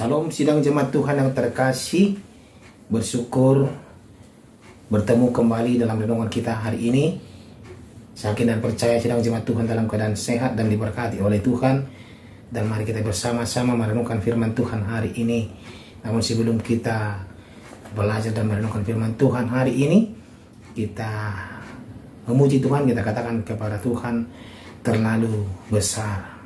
Salam sidang jemaat Tuhan yang terkasih. Bersyukur bertemu kembali dalam renungan kita hari ini. Saya yakin dan percaya sidang jemaat Tuhan dalam keadaan sehat dan diberkati oleh Tuhan. Dan mari kita bersama-sama merenungkan firman Tuhan hari ini. Namun sebelum kita belajar dan merenungkan firman Tuhan hari ini, kita memuji Tuhan, kita katakan kepada Tuhan, terlalu besar.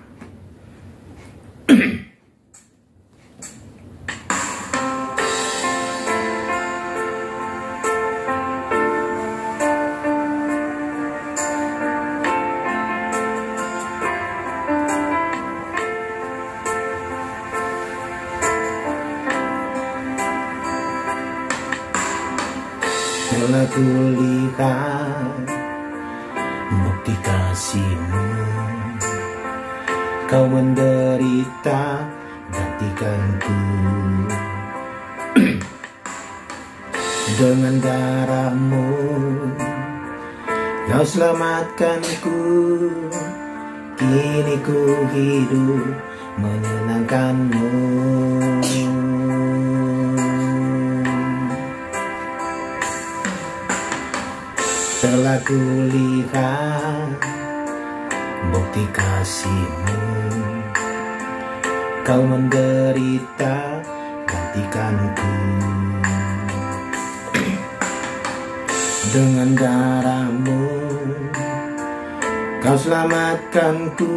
Telah kulihat bukti kasih-Mu, Kau menderita gantikanku. Dengan darah-Mu Kau selamatkanku. Kini ku hidup menyenangkan-Mu. Telah kulihat bukti kasih-Mu, Kau menderita gantikanku. Dengan darah-Mu Kau selamatkanku.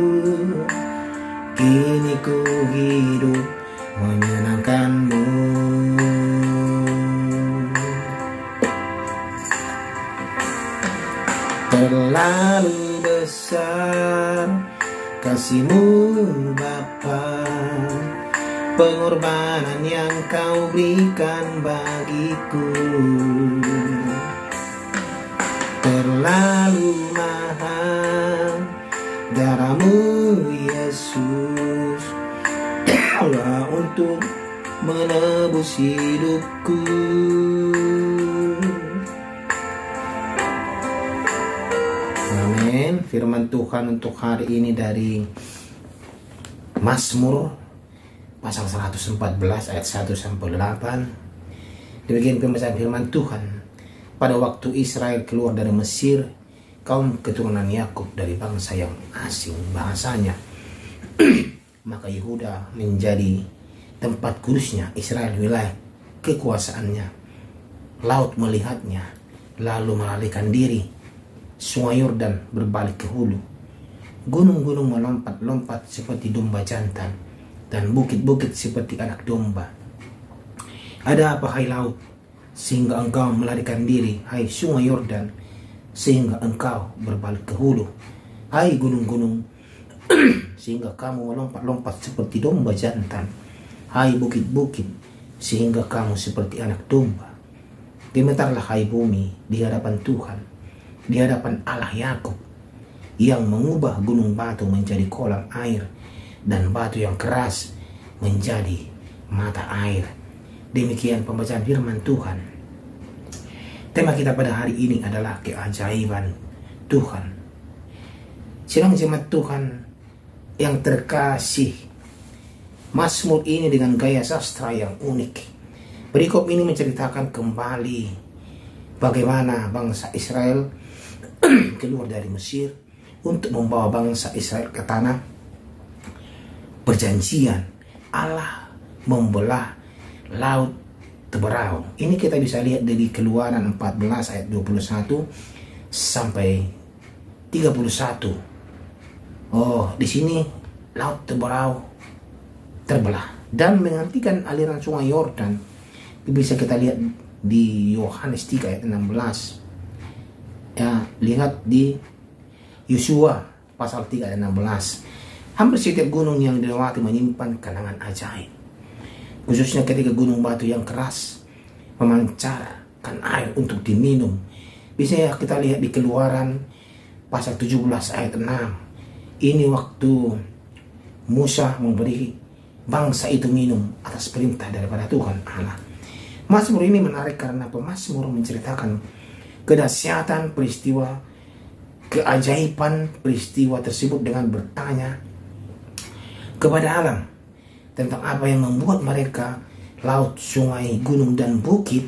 Kini ku hidup menyenangkan-Mu. Terlalu besar kasih-Mu Bapa, pengorbanan yang Kau berikan bagiku. Terlalu mahal darah-Mu Yesus, Allah untuk menebus hidupku. Amin. Firman Tuhan untuk hari ini dari Mazmur pasal 114 ayat 1 sampai 8. Demikian pembacaan firman Tuhan. Pada waktu Israel keluar dari Mesir, kaum keturunan Yakub dari bangsa yang asing bahasanya, maka Yehuda menjadi tempat kudusnya, Israel wilayah kekuasaannya. Laut melihatnya, lalu melarikan diri. Sungai Yordan berbalik ke hulu. Gunung-gunung melompat-lompat seperti domba jantan, dan bukit-bukit seperti anak domba. Ada apa, hai laut, sehingga engkau melarikan diri? Hai sungai Yordan, sehingga engkau berbalik ke hulu? Hai gunung-gunung, sehingga kamu melompat-lompat seperti domba jantan? Hai bukit-bukit, sehingga kamu seperti anak domba? Gemetarlah hai bumi di hadapan Tuhan, di hadapan Allah Yakub, yang mengubah gunung batu menjadi kolam air dan batu yang keras menjadi mata air. Demikian pembacaan firman Tuhan. Tema kita pada hari ini adalah keajaiban Tuhan. Sidang jemaat Tuhan yang terkasih, Mazmur ini dengan gaya sastra yang unik. Perikop ini menceritakan kembali bagaimana bangsa Israel keluar dari Mesir untuk membawa bangsa Israel ke tanah perjanjian. Allah membelah laut Teberau. Ini kita bisa lihat dari Keluaran 14 ayat 21 sampai 31. Oh, di sini laut Teberau terbelah dan menghentikan aliran sungai Yordan. Bisa kita lihat di Yohanes 3 ayat 16. Ya, lihat di Yosua pasal 3 ayat 16. Hampir setiap gunung yang dilewati menyimpan kenangan ajaib, khususnya ketika gunung batu yang keras memancarkan air untuk diminum. Bisa ya kita lihat di Keluaran pasal 17 ayat 6. Ini waktu Musa memberi bangsa itu minum atas perintah daripada Tuhan Allah. Mazmur ini menarik karena pemazmur menceritakan kedahsyatan peristiwa, keajaiban peristiwa tersebut dengan bertanya kepada alam, tentang apa yang membuat mereka, laut, sungai, gunung, dan bukit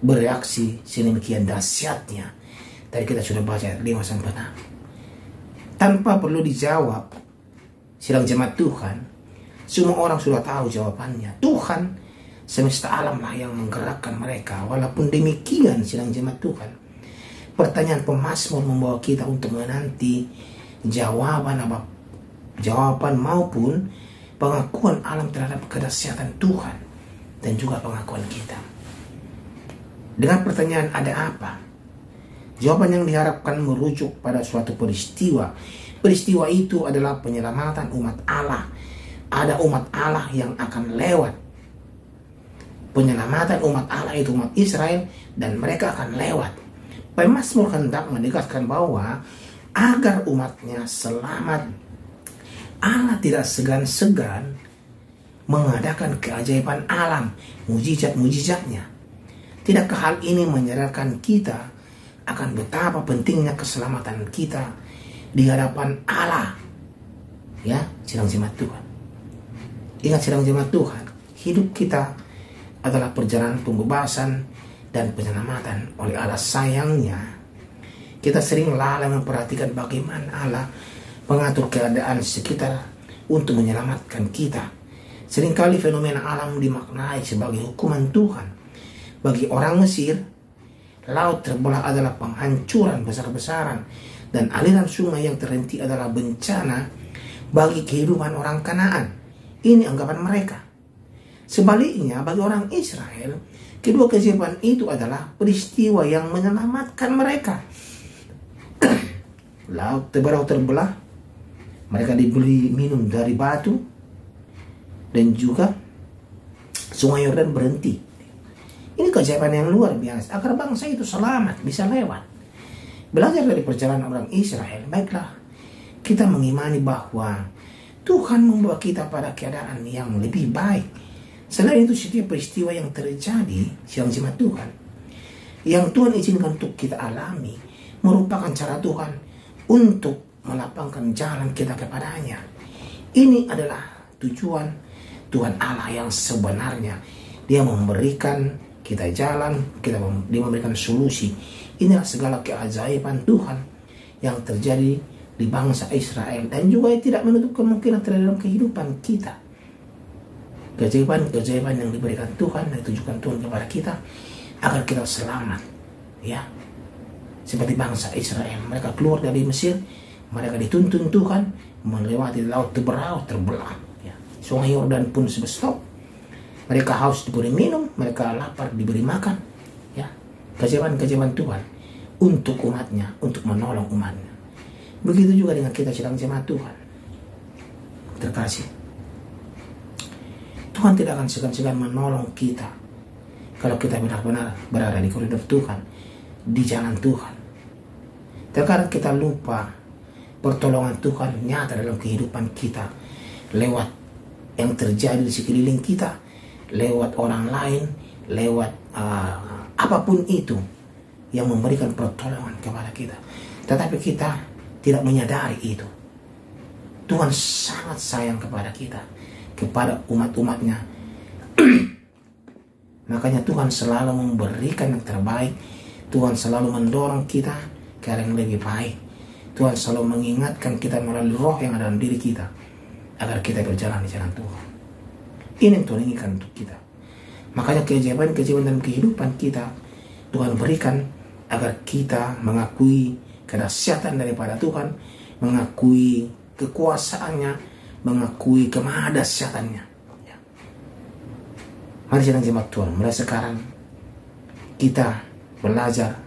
bereaksi sedemikian dahsyatnya. Tadi kita sudah baca ayat 5 sampai 6. Tanpa perlu dijawab, sidang jemaat Tuhan, semua orang sudah tahu jawabannya. Tuhan semesta alam lah yang menggerakkan mereka. Walaupun demikian, sidang jemaat Tuhan, pertanyaan pemazmur membawa kita untuk menanti jawaban maupun pengakuan alam terhadap kedahsyatan Tuhan dan juga pengakuan kita. Dengan pertanyaan ada apa? Jawaban yang diharapkan merujuk pada suatu peristiwa. Peristiwa itu adalah penyelamatan umat Allah. Ada umat Allah yang akan lewat. Penyelamatan umat Allah itu umat Israel, dan mereka akan lewat. Pemazmur hendak menegaskan bahwa agar umatnya selamat, Allah tidak segan-segan mengadakan keajaiban alam, mujizat-mujizatnya. Tidakkah hal ini menyadarkan kita akan betapa pentingnya keselamatan kita di hadapan Allah? Ya, sidang jemaat Tuhan. Ingat sidang jemaat Tuhan, hidup kita adalah perjalanan pembebasan dan penyelamatan oleh Allah. Sayangnya, kita sering lalai memperhatikan bagaimana Allah mengatur keadaan sekitar untuk menyelamatkan kita. Seringkali fenomena alam dimaknai sebagai hukuman Tuhan. Bagi orang Mesir, laut terbelah adalah penghancuran besar-besaran, dan aliran sungai yang terhenti adalah bencana bagi kehidupan orang Kanaan. Ini anggapan mereka. Sebaliknya, bagi orang Israel, kedua keajaiban itu adalah peristiwa yang menyelamatkan mereka. Laut terbelah, mereka diberi minum dari batu, dan juga sungai Yordan berhenti. Ini keajaiban yang luar biasa agar bangsa itu selamat, bisa lewat. Belajar dari perjalanan orang Israel, baiklah kita mengimani bahwa Tuhan membawa kita pada keadaan yang lebih baik. Selain itu, setiap peristiwa yang terjadi, sidang jemaat Tuhan, yang Tuhan izinkan untuk kita alami, merupakan cara Tuhan untuk melapangkan jalan kita kepadanya. Ini adalah tujuan Tuhan Allah yang sebenarnya. Dia memberikan kita jalan, dia memberikan solusi. Inilah segala keajaiban Tuhan yang terjadi di bangsa Israel, dan juga tidak menutup kemungkinan terjadi dalam kehidupan kita. Keajaiban yang diberikan Tuhan dan ditujukan Tuhan kepada kita agar kita selamat, ya. Seperti bangsa Israel, mereka keluar dari Mesir, mereka dituntun Tuhan melewati laut terbelah, ya. Sungai Yordan pun stop. Mereka haus diberi minum, mereka lapar diberi makan, ya. Keajaiban Tuhan untuk umatnya, untuk menolong umatnya. Begitu juga dengan kita sedang jemaat Tuhan terkasih. Tuhan tidak akan segan-segan menolong kita kalau kita benar-benar berada di koridor Tuhan, di jalan Tuhan. Terkadang kita lupa pertolongan Tuhan nyata dalam kehidupan kita lewat yang terjadi di sekeliling kita, lewat orang lain, lewat apapun itu yang memberikan pertolongan kepada kita. Tetapi kita tidak menyadari itu. Tuhan sangat sayang kepada kita, kepada umat-umatnya. Makanya Tuhan selalu memberikan yang terbaik. Tuhan selalu mendorong kita ke arah yang lebih baik. Tuhan selalu mengingatkan kita melalui roh yang ada dalam diri kita agar kita berjalan di jalan Tuhan. Ini yang Tuhan inginkan untuk kita. Makanya keajaiban dalam kehidupan kita Tuhan berikan agar kita mengakui kedahsyatan daripada Tuhan, mengakui kekuasaannya, mengakui kemahadahsyatannya. Ya. Mari sedang jemaat Tuhan, mulai sekarang kita belajar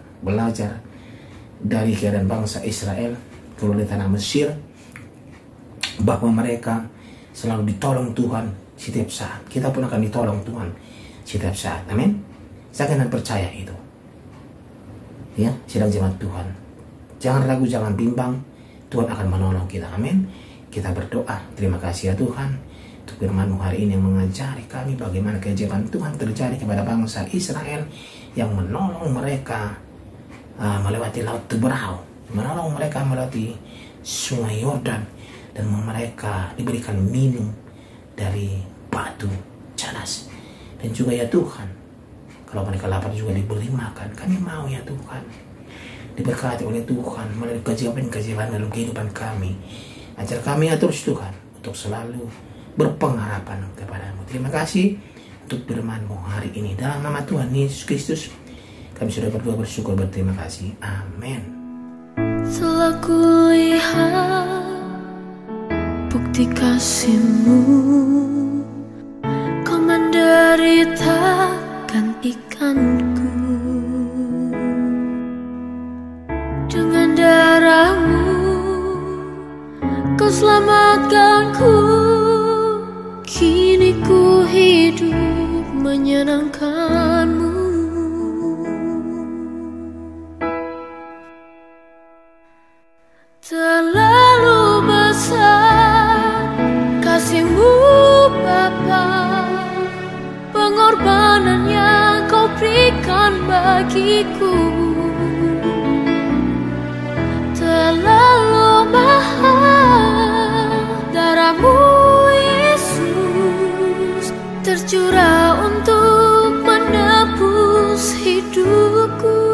dari keadaan bangsa Israel keluar dari tanah Mesir, bahwa mereka selalu ditolong Tuhan setiap saat. Kita pun akan ditolong Tuhan setiap saat. Amin. Saya akan percaya itu. Ya, sedang jemaat Tuhan. Jangan ragu, jangan bimbang. Tuhan akan menolong kita. Amin. Kita berdoa. Terima kasih ya Tuhan untuk firman-Mu hari ini yang mengajari kami bagaimana keajaiban Tuhan terjadi kepada bangsa Israel, yang menolong mereka melewati laut Teberau, menolong mereka melewati sungai Yordan, dan mereka diberikan minum dari batu cadas. Dan juga ya Tuhan, kalau mereka lapar juga diberi makan. Kami mau ya Tuhan, diberkati oleh Tuhan melalui keajaiban-keajaiban dalam kehidupan kami. Ajar kami ya terus Tuhan untuk selalu berpengharapan kepadamu. Terima kasih untuk firman-Mu hari ini. Dalam nama Tuhan Yesus Kristus kami sudah berdoa, bersyukur, berterima kasih. Amin. Telah kulihat bukti kasih-Mu, Kau menderitakan ikanku. Dengan darah-Mu Kau selamatkanku. Kini ku hidup menyenangkan-Mu. Terlalu besar kasih-Mu Bapa, pengorbanan yang Kau berikan bagiku. Terlalu mahal darah-Mu Yesus tercurah untuk menebus hidupku.